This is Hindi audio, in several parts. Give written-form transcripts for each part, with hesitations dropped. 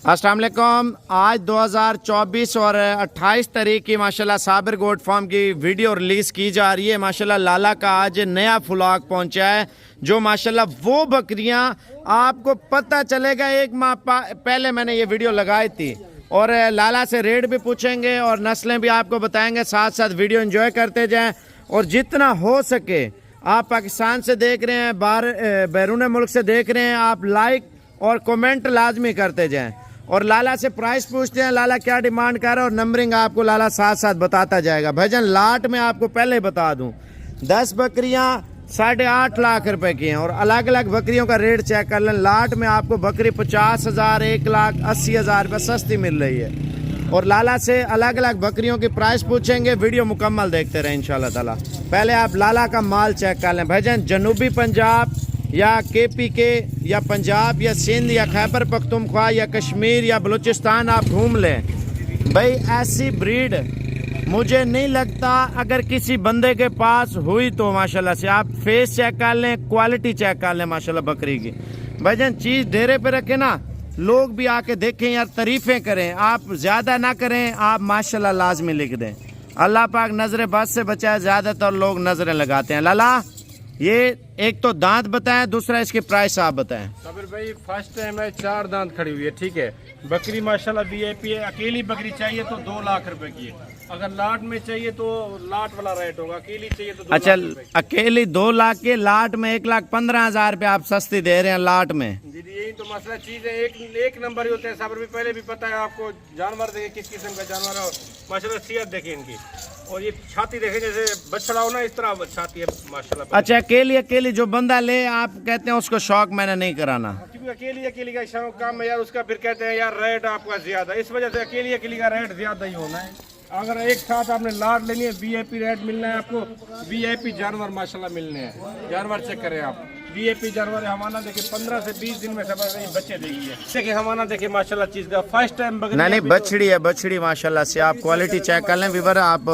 अस्सलाम वालेकुम। आज 2024 और 28 तारीख की माशाल्लाह साबिर गोट फार्म की वीडियो रिलीज़ की जा रही है। माशाल्लाह लाला का आज नया व्लॉग पहुंचा है, जो माशाल्लाह वो बकरियां आपको पता चलेगा। एक माह पहले मैंने ये वीडियो लगाई थी और लाला से रेट भी पूछेंगे और नस्लें भी आपको बताएंगे। साथ साथ वीडियो एंजॉय करते जाएं और जितना हो सके आप पाकिस्तान से देख रहे हैं, बाहर बैरून मुल्क से देख रहे हैं, आप लाइक और कमेंट लाजमी करते जाएं और लाला से प्राइस पूछते हैं लाला क्या डिमांड कर रहा है और नंबरिंग आपको लाला साथ साथ बताता जाएगा। भाईजान लाट में आपको पहले बता दूं 10 बकरियां 8.5 लाख रुपए की हैं और अलग अलग बकरियों का रेट चेक कर लें। लाट में आपको बकरी 50,000 1,80,000 रुपये सस्ती मिल रही है और लाला से अलग अलग बकरियों की प्राइस पूछेंगे। वीडियो मुकम्मल देखते रहें इंशाल्लाह ताला। पहले आप लाला का माल चेक कर लें। भाईजान जनूबी पंजाब या KPK या पंजाब या सिंध या खैबर पख्तूनख्वा या कश्मीर या बलूचिस्तान आप घूम लें, भाई ऐसी ब्रीड मुझे नहीं लगता अगर किसी बंदे के पास हुई तो माशाल्लाह से आप फेस चेक कर लें, क्वालिटी चेक कर लें माशाल्लाह बकरी की। भाईजान चीज़ ढेरे पे रखे ना, लोग भी आके देखें यार, तारीफ़ें करें, आप ज़्यादा ना करें, आप माशाल्लाह लाजमी लिख दें। अल्लाह पाक नज़र बस से बचाए। ज़्यादातर लोग नज़रें लगाते हैं। लाला ये एक तो दांत बताएं, दूसरा इसके प्राइस आप बताएं। साबिर भाई फर्स्ट टाइम है 4 दांत खड़ी हुई है, ठीक है। बकरी माशाल्लाह VIP है। अकेली बकरी चाहिए तो 2 लाख रुपए की है, अगर लाट में चाहिए तो लाट वाला रेट होगा, अकेली चाहिए तो 2 अच्छा लाख रुपए अकेली 2 लाख के, लाट में 1,15,000 रुपये आप सस्ती दे रहे हैं लाट में। दीदी यही तो मसला चीज है, एक नंबर ही होते हैं साबिर भाई। पहले भी पता है आपको, जानवर देखे किस किस्म का जानवर है, माशाल्लाह सेहत देखे इनकी और ये छाती देखे जैसे बछड़ा हो ना, इस तरह छाती है माशाल्लाह। अच्छा अकेली जो बंदा ले आप कहते हैं उसको शौक मैंने नहीं कराना, क्योंकि अकेली का शौक काम है यार उसका, फिर कहते हैं यार रेट आपका ज्यादा, इस वजह से अकेली का रेट ज्यादा ही होना है। अगर एक साथ आपने लाट लेनी है VIP रेट मिलना है आपको, VIP जानवर माशाल्लाह मिलने हैं। जानवर चेक करें आप, VIP जानवर है। हमारा देखे 15 से 20 दिन में सब बच्चे देगी है। देखिए हमारा देखे माशाल्लाह चीज का फर्स्ट टाइम नहीं बछड़ी है, बछड़ी माशाल्लाह से। आप क्वालिटी चेक कर लें विवर, आप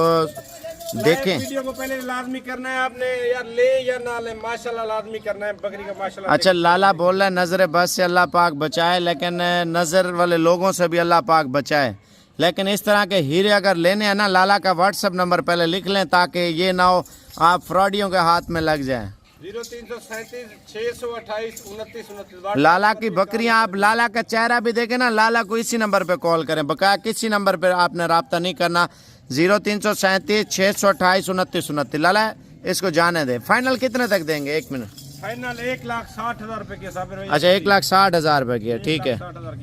देखें। वीडियो को पहले लाजमी करना है आपने, यार ले या ना ले माशाल्लाह लाजमी करना है बकरी का माशाल्लाह। अच्छा लाला बोल रहा है नजर बस से अल्लाह पाक बचाए, लेकिन नजर वाले लोगों से भी अल्लाह पाक बचाए। लेकिन इस तरह के हीरे अगर लेने हैं ना, लाला का WhatsApp नंबर पहले लिख लें ताकि ये ना हो आप फ्रॉडियों के हाथ में लग जाएं। 0337 628 29 29। लाला की बकरियां, आप लाला का चेहरा भी देखें ना, लाला को इसी नंबर पे कॉल करें, बकाया किसी नंबर पे आपने रब्ता नहीं करना। 0337 628 29 29। लाला इसको जाने दे। फाइनल कितने तक देंगे? 1 मिनट। फाइनल 1,60,000 रुपए की साबिर भाई। अच्छा 1,60,000 रुपए की है, ठीक है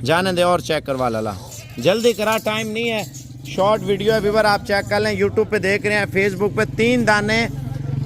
जाने दे और चेक करवा लाला, जल्दी करा, टाइम नहीं है। शॉर्ट वीडियो है व्यूअर, आप चेक कर लें। यूट्यूब पे देख रहे हैं, फेसबुक पे 3 दाने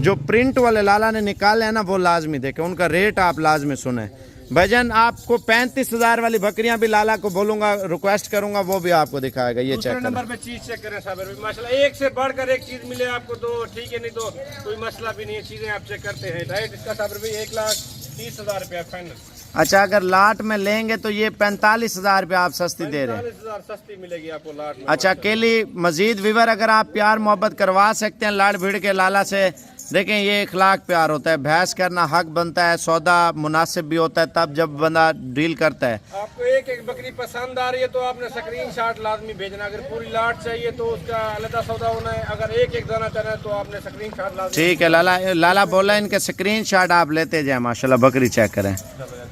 जो प्रिंट वाले लाला ने निकाले हैं ना वो लाजमी देखें, उनका रेट आप लाजमी सुने। भाईजान आपको 35,000 वाली बकरियां भी लाला को बोलूंगा, रिक्वेस्ट करूंगा, वो भी आपको दिखाएगा। ये चेक नंबर पे चीज चेक करें साबिर भाई माशाल्लाह, एक से बढ़कर एक चीज मिले आपको तो ठीक है, नहीं तो कोई मसला भी नहीं है। चीजें आप चेक करते हैं राइट। इसका साबिर भाई 1,30,000 रुपया फाइनल। अच्छा अगर लाट में लेंगे तो ये 45,000 रुपये आप सस्ती दे रहे हैं। 45,000 सस्ती मिलेगी आपको लाट में। अच्छा अकेली मजीद विवर अगर आप प्यार मोहब्बत करवा सकते हैं लाड़ भिड़ के लाला से, देखें ये इखलाक प्यार होता है, बहस करना हक बनता है, सौदा मुनासिब भी होता है तब जब बंदा डील करता है। आपको एक बकरी पसंद आ रही है तो आपने स्क्रीनशॉट लाजमी भेजना, अगर पूरी लाट चाहिए तो उसका अलग सौदा होना है, अगर एक दाना चाहना है तो आपने स्क्रीनशॉट लाजमी। ठीक है लाला बोला इनके स्क्रीनशॉट आप लेते जाए माशाल्लाह, बकरी चेक करें,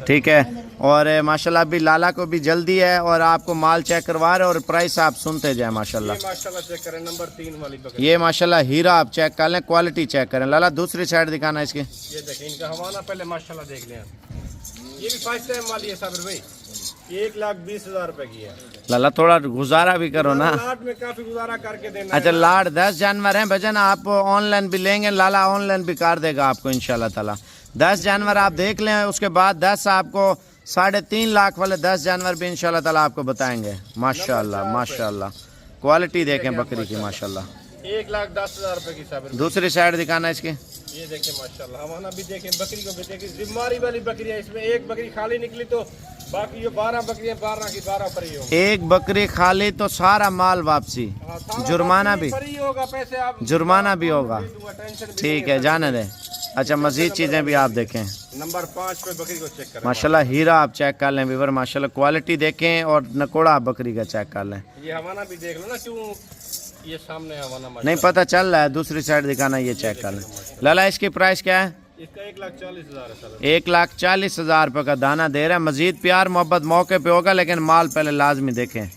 ठीक है। और माशाल्लाह अभी लाला को भी जल्दी है और आपको माल चेक करवा रहे और प्राइस आप सुनते जाए माशाल्लाह। माशाल्लाह चेक करें नंबर 3 वाली बकरी, ये माशाल्लाह हीरा आप चेक कर लें, क्वालिटी चेक करें। लाला दूसरी साइड दिखाना इसकी, ये देखें इनका हवाला पहले माशाल्लाह देख लें। ये भी फर्स्ट टाइम वाली है साबिर भाई, 1,20,000 रुपए की है। लाला थोड़ा गुजारा भी करो ना, लाट में काफी गुजारा करके देना। अच्छा लाट 10 जानवर हैं भजन, आप ऑनलाइन भी लेंगे, लाला ऑनलाइन भी कर देगा आपको इंशाल्लाह ताला। 10 जानवर आप देख लें, उसके बाद 10 आपको 3.5 लाख वाले 10 जानवर भी इंशाल्लाह ताला आपको बताएंगे। माशाल्लाह माशाल्लाह क्वालिटी देखें बकरी की माशाल्लाह। 1,10,000 रुपए की साबिर। दूसरी साइड दिखाना इसकी, ये देखें माशाल्लाह, हमारा भी देखें, बकरी को भी देखें, जिम्मेवारी वाली बकरी है। इसमें एक बकरी खाली निकली तो बाकी ये 12 बकरियां 12 की 12 फ्री होंगी। एक बकरी खाली तो सारा माल वापसी, जुर्माना भी, फ्री होगा, पैसे आप जुर्माना भी होगा। टेंशन ठीक है, जाने दें। अच्छा, मजीद चीज़ें भी आप देखें। नंबर 5 पे बकरी को चेक करें। माशाल्लाह हीरा आप चेक कर लें व्यूअर, माशाल्लाह क्वालिटी देखें और नकोड़ा आप बकरी का चेक कर लें। ये हवाना भी देख लो ना, क्यों ये सामने हवाना नहीं पता चल रहा है, दूसरी साइड दिखाना, ये चेक कर लें। लाला इसकी प्राइस क्या है? इसका 1,40,000 है। 1,40,000 रुपये का दाना दे रहा है। मजीद प्यार मोहब्बत मौके पे होगा, लेकिन माल पहले लाजमी देखें।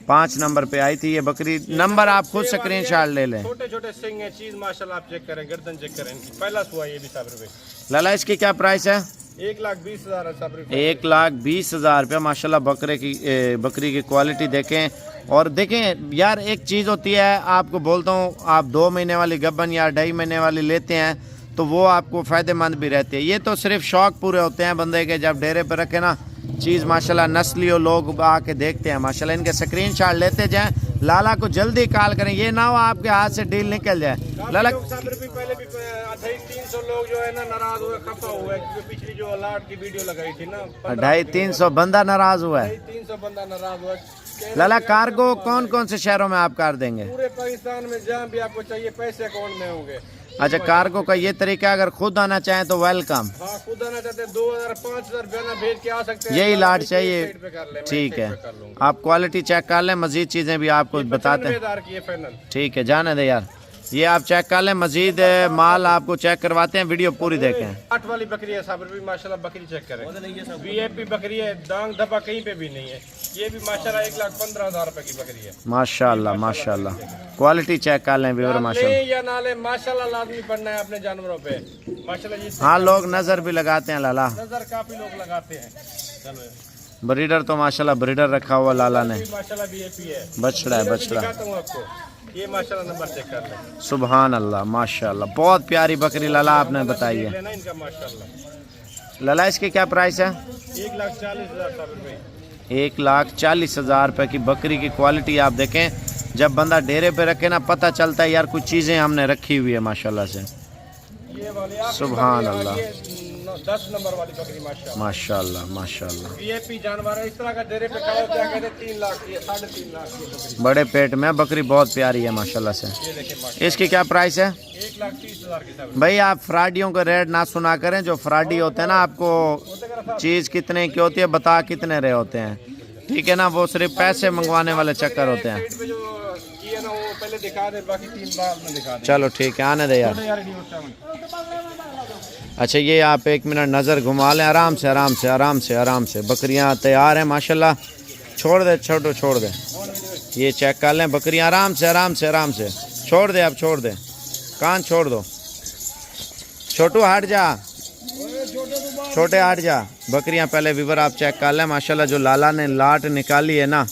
5 नंबर पे आई थी ये बकरी, नंबर आप खुद स्क्रीनशॉट ले लें। छोटे छोटे सिंग है, चीज माशाल्लाह आप चेक करें, गर्दन चेक करें इनकी। पहला सुआ ये भी साबिर भाई। लाला इसकी क्या प्राइस है? 1,20,000 है साबिर भाई। 1,20,000 रुपये। माशाल्लाह बकरी की क्वालिटी देखें और देखें यार, एक चीज़ होती है, आपको बोलता हूँ, आप 2 महीने वाली गब्बन या 2.5 महीने वाली लेते हैं तो वो आपको फ़ायदेमंद भी रहती है। ये तो सिर्फ शौक पूरे होते हैं बंदे के, जब डेरे पर रखे ना चीज़ माशाल्लाह नस्ली और लोग आके देखते हैं माशाल्लाह। इनके स्क्रीनशॉट लेते जाएं, लाला को जल्दी कॉल करें, ये ना हो आपके हाथ से डील निकल जाए। लाला साबिर भाई पहले भी 250-300 लोग जो है ना नाराज हुए, खफा हुए, क्योंकि पिछली जो अलाट की वीडियो लगाई थी ना, 250-300 बंदा नाराज हुआ है। 300 बंदा नाराज हुआ। लाला कार्गो कौन कौन से शहरों में आप कर देंगे? पूरे पाकिस्तान में जहाँ भी आपको चाहिए, पैसे अकाउंट में होंगे। अच्छा, कार्गो का ये तरीका, अगर खुद आना चाहें तो वेलकम। हाँ, खुद आना चाहते हैं 2,000-5,000 रुपया भेज के आ सकते हैं। यही लाट चाहिए, ठीक है। आप क्वालिटी चेक कर लें, मजीद चीज़ें भी आपको बताते हैं। ठीक है, जाने दे यार, ये आप चेक कर लें, मजीद माल आपको चेक करवाते हैं, वीडियो पूरी देखें। 8 वाली बकरी है साबिर भी, माशाल्लाह बकरी चेक करें, वीआईपी बकरी है, दांग धब्बा कहीं पे भी नहीं है। ये भी माशाल्लाह 1,15,000 रुपए की बकरी है। माशाल्लाह माशाल्लाह, क्वालिटी चेक कर लें व्यूअर, माशाल्लाह। या ना ले, माशाल्लाह लाजमी पड़ना है अपने जानवरों पे माशाल्लाह। हाँ, लोग नजर भी लगाते हैं लाला, नजर काफी लोग लगाते हैं। चलो, ब्रीडर तो माशाल्लाह ब्रीडर रखा हुआ लाला ने, माशाल्लाह वीआईपी है, बछड़ा है बछड़ा। आपको ये माशाल्लाह नंबर चेक कर लें। सुभान अल्लाह, माशाल्लाह, बहुत प्यारी बकरी लाला आपने बताई है। इनका माशाल्लाह। लाला इसकी क्या प्राइस है? 1,40,000 साबिर भाई। 1,40,000 रुपये की बकरी की क्वालिटी आप देखें, जब बंदा डेरे पे रखे ना पता चलता है यार कुछ चीज़ें हमने रखी हुई है माशाल्लाह से। ये वाली सुभान अल्लाह, 10 नंबर वाली बकरी माशाल्लाह माशाल्लाह माशाल्लाह। वीआईपी जानवर है, इस तरह का डेरे पे खाओ क्या कहते हैं, 3 लाख की, 3.5 लाख की बकरी। बड़े पेट में बकरी, बहुत प्यारी है माशाल्लाह से। ये देखिए माशाल्लाह। इसकी क्या प्राइस है? 1,30,000 की साबिर भाई आप फ्राडियों का रेट ना सुना करें, जो फ्राडी होते हैं ना, आपको चीज़ कितने की होती है बता कितने रहे होते हैं, ठीक है ना, वो सिर्फ पैसे मंगवाने वाले चक्कर होते हैं। साइड पे जो किए ना वो पहले दिखा दे, बाकी 3 बार में दिखा दे। चलो ठीक है, आने दे यार। अच्छा, ये आप 1 मिनट नज़र घुमा लें, आराम से आराम से आराम से आराम से। बकरियां तैयार हैं माशाल्लाह, छोड़ दे छोड़ दे, ये चेक कर लें बकरियां, आराम से आराम से आराम से। छोड़ दे, अब छोड़ दे, कान छोड़ दो, छोटू हट जा, छोटे हट जा। बकरियां पहले व्यूअर आप चेक कर लें माशाल्लाह, जो लाला ने लाट निकाली है ना,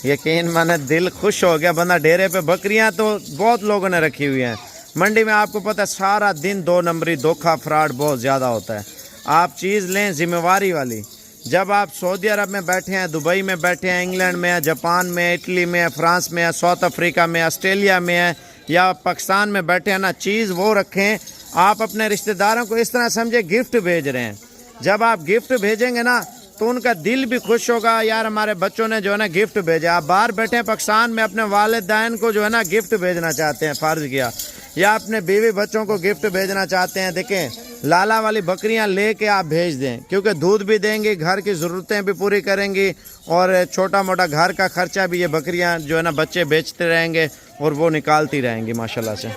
यकीन माने दिल खुश हो गया बंदा। डेरे पे बकरियां तो बहुत लोगों ने रखी हुई हैं, मंडी में आपको पता है सारा दिन 2 नंबरी धोखा फ्रॉड बहुत ज़्यादा होता है। आप चीज़ लें जिम्मेवारी वाली। जब आप सऊदी अरब में बैठे हैं, दुबई में बैठे हैं, इंग्लैंड में है, जापान में, इटली में है, फ्रांस में है, साउथ अफ्रीका में, ऑस्ट्रेलिया में है, या पाकिस्तान में बैठे हैं ना, चीज़ वो रखें। आप अपने रिश्तेदारों को इस तरह समझे गिफ्ट भेज रहे हैं। जब आप गिफ्ट भेजेंगे ना तो उनका दिल भी खुश होगा, यार हमारे बच्चों ने जो है ना गिफ्ट भेजा। आप बाहर बैठे हैं पाकिस्तान में, अपने वालिदैन को जो है ना गिफ्ट भेजना चाहते हैं, फ़र्ज़ किया, या अपने बीवी बच्चों को गिफ्ट भेजना चाहते हैं, देखें लाला वाली बकरियां लेके आप भेज दें, क्योंकि दूध भी देंगी, घर की ज़रूरतें भी पूरी करेंगी, और छोटा मोटा घर का खर्चा भी ये बकरियां जो है ना बच्चे बेचते रहेंगे और वो निकालती रहेंगी माशाल्लाह से।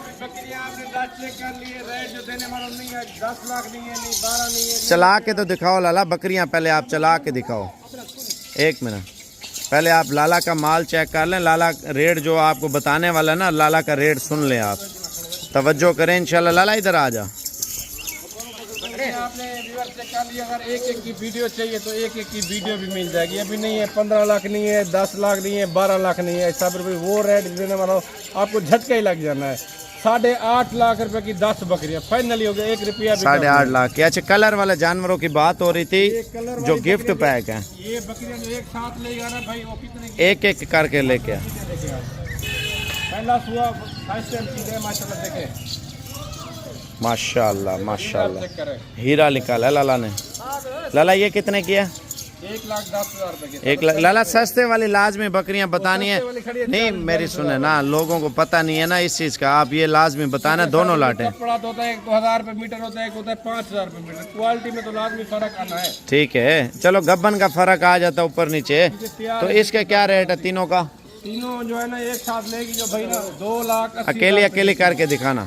चला के तो दिखाओ लाला, बकरियां पहले आप चला के दिखाओ। 1 मिनट पहले आप लाला का माल चेक कर लें। लाला रेट जो आपको बताने वाला ना, लाला का रेट सुन लें आप, तवज्जो करें इंशाल्लाह। लाला इधर आ जा। आपने व्यूअर चेक कर लिया, अगर एक की वीडियो चाहिए तो एक की वीडियो भी मिल जाएगी। अभी नहीं है 15 लाख नहीं है, 10 लाख नहीं है, 12 लाख नहीं है, साबिर भाई वो रेट देने वाला आपको झटका ही लग जाना है। 8.5 लाख रुपए की 10 बकरियां फाइनली हो गया, 1 रुपया 8.5 लाख की। अच्छा, कलर वाले जानवरों की बात हो रही थी, जो गिफ्ट पैक है, ये बकरियां जो एक साथ ले जाना भाई, वो कितने एक एक करके लेके पहला सुआ फर्स्ट टाइम चीज है माशाल्लाह। देखें माशाल्लाह माशाल्लाह, हीरा निकाला है लाला ने। लाला ये कितने की है? 1,10,000 रुपए की। 1 लाख। लाला सस्ते वाली लाजमी बकरियां बतानी है। सस्ते वाली खड़ी है, नहीं मेरी सुने ना, लोगों को पता नहीं है ना इस चीज़ का, आप ये लाजमी बताना दोनों लाटे। कपड़ा तो होता है, एक 2,000 रुपए मीटर होता है, एक होता है 5,000 रुपए मीटर। क्वालिटी में तो लाजमी फर्क आना है। ठीक है, चलो गब्बन का फर्क आ जाता ऊपर नीचे। तो इसके क्या रेट है तीनों का? तीनों जो है ना एक साथ लेगी जो भाई ना 2,80,000। अकेली अकेली करके दिखाना।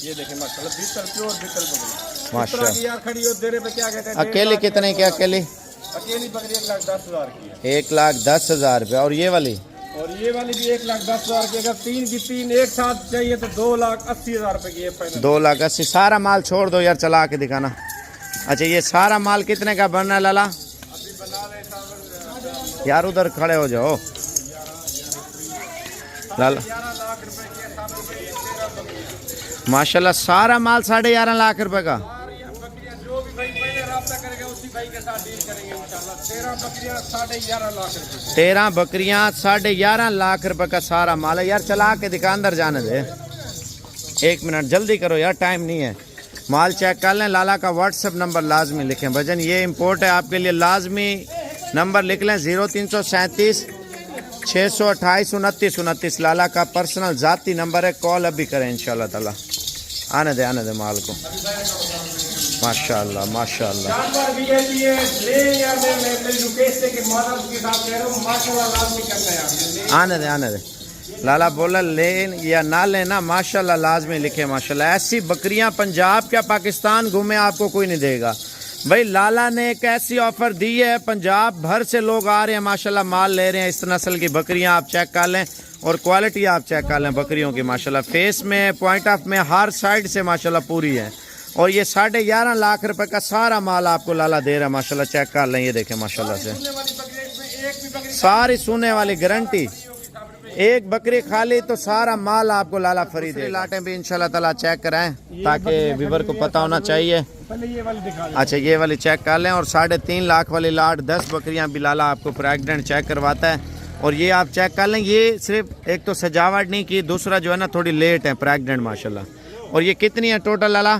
ये देखें माशाल्लाह, बीतल प्योर बीतल बकरी माशाल्लाह। यार खड़ी हो देरे पे क्या कहते हैं। अकेली कितने की? अकेली अकेली बकरी 1,10,000 की है। 1,10,000 रुपये। और ये वाली? और ये वाली भी 1,10,000 की। अगर तीन की तीन एक साथ चाहिए तो 2,80,000 रुपए की है फाइनल। 2,80,000। सारा माल छोड़ दो यार, चला के दिखाना। अच्छा ये सारा माल कितने का बनना है लाला? अभी बना रहे साहब यार उधर खड़े हो जाओ लाला। 11 लाख रुपए की है साहब बकरी, 13 बकरी। माशाल्लाह सारा माल 11.5 लाख रुपए का। बकरियां जो भी भाई पहले राब्ता करेगा उसी भाई के साथ डील करेंगे इंशाल्लाह। 13 बकरियां 11.5 लाख रुपए। 13 बकरियां 11.5 लाख रुपए का सारा माल है यार। चला के दिखा, अंदर जाने दे। 1 मिनट जल्दी करो यार, टाइम नहीं है। माल चेक कर लें। लाला का व्हाट्सएप नंबर लाजमी लिखें भजन, ये इम्पोर्ट है आपके लिए। लाजमी नंबर लिख लें 0337 628 29 29। लाला का पर्सनल ज़ाती नंबर है, कॉल अभी करें इंशाल्लाह ताला। आने दे माल को। माशाल्लाह माशाल्लाह। जानवर भी है ये ले या मैं लोकेशन के मॉडल के साथ कह रहा हूं, माशाल्लाह लाजमी करना है आप। आने दे। लाला बोला ले या ना लेना, माशाल्लाह लाजमी लिखे माशाल्लाह। ऐसी बकरियां पंजाब क्या पाकिस्तान घूमे आपको कोई नहीं देगा भाई। लाला ने एक ऐसी ऑफर दी है, पंजाब भर से लोग आ रहे हैं माशाल्लाह, माल ले रहे हैं। इस नस्ल की बकरियां आप चेक कर लें और क्वालिटी आप चेक कर लें बकरियों की माशाल्लाह। फेस में, पॉइंट ऑफ में, हर साइड से माशाल्लाह पूरी है। और ये 11.5 लाख रुपए का सारा माल आपको लाला दे रहा है माशाल्लाह। चेक कर लें, ये देखें माशाल्लाह से सारी सुने वाली गारंटी। एक बकरी खाली तो सारा माल आपको लाला फ्री दे। लाटें भी इंशाल्लाह ताला चेक कराएं ताकि व्यूअर को पता होना चाहिए। पहले ये वाली दिखा दे। अच्छा ये वाली चेक कर लें। और 3.5 लाख वाली लाट 10 बकरियां भी लाला आपको प्रेग्नेंट चेक करवाता है। और ये आप चेक कर लें, ये सिर्फ एक तो सजावट नहीं की, दूसरा जो है ना थोड़ी लेट है प्रेग्नेंट माशाल्लाह। और ये कितनी है टोटल लाला?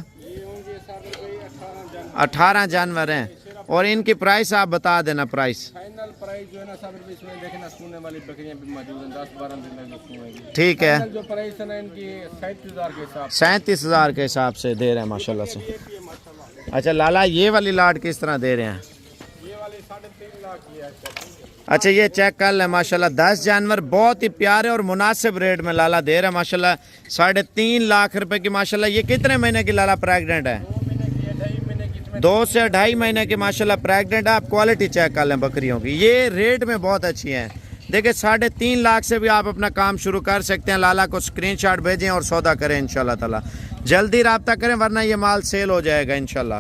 18 जानवर हैं। और इनकी प्राइस आप बता देना प्राइस। फाइनल प्राइस जो है ना साहब इसमें देखना, सोने वाली बकरियां भी मौजूद हैं 10-12 दिन में सोएंगी। ठीक है, फाइनल जो प्राइस है ना इनकी 37,000 के हिसाब 37,000 के हिसाब से दे रहे हैं माशाल्लाह से। अच्छा लाला ये वाली लाट किस तरह दे रहे हैं? ये वाली 3.5 लाख की है। अच्छा ये चेक कर लें माशाल्लाह। 10 जानवर बहुत ही प्यारे और मुनासिब रेट में लाला दे रहा है माशाल्लाह। 3.5 लाख रुपए की माशाल्लाह। ये कितने महीने की लाला प्रेग्नेंट है? 2 से 2.5 महीने की माशाल्लाह प्रेग्नेंट है। आप क्वालिटी चेक कर लें बकरियों की, ये रेट में बहुत अच्छी हैं। देखिए 3.5 लाख से भी आप अपना काम शुरू कर सकते हैं। लाला को स्क्रीनशॉट भेजें और सौदा करें इंशाल्लाह ताला। जल्दी रब्ता करें वरना ये माल सेल हो जाएगा इंशाल्लाह।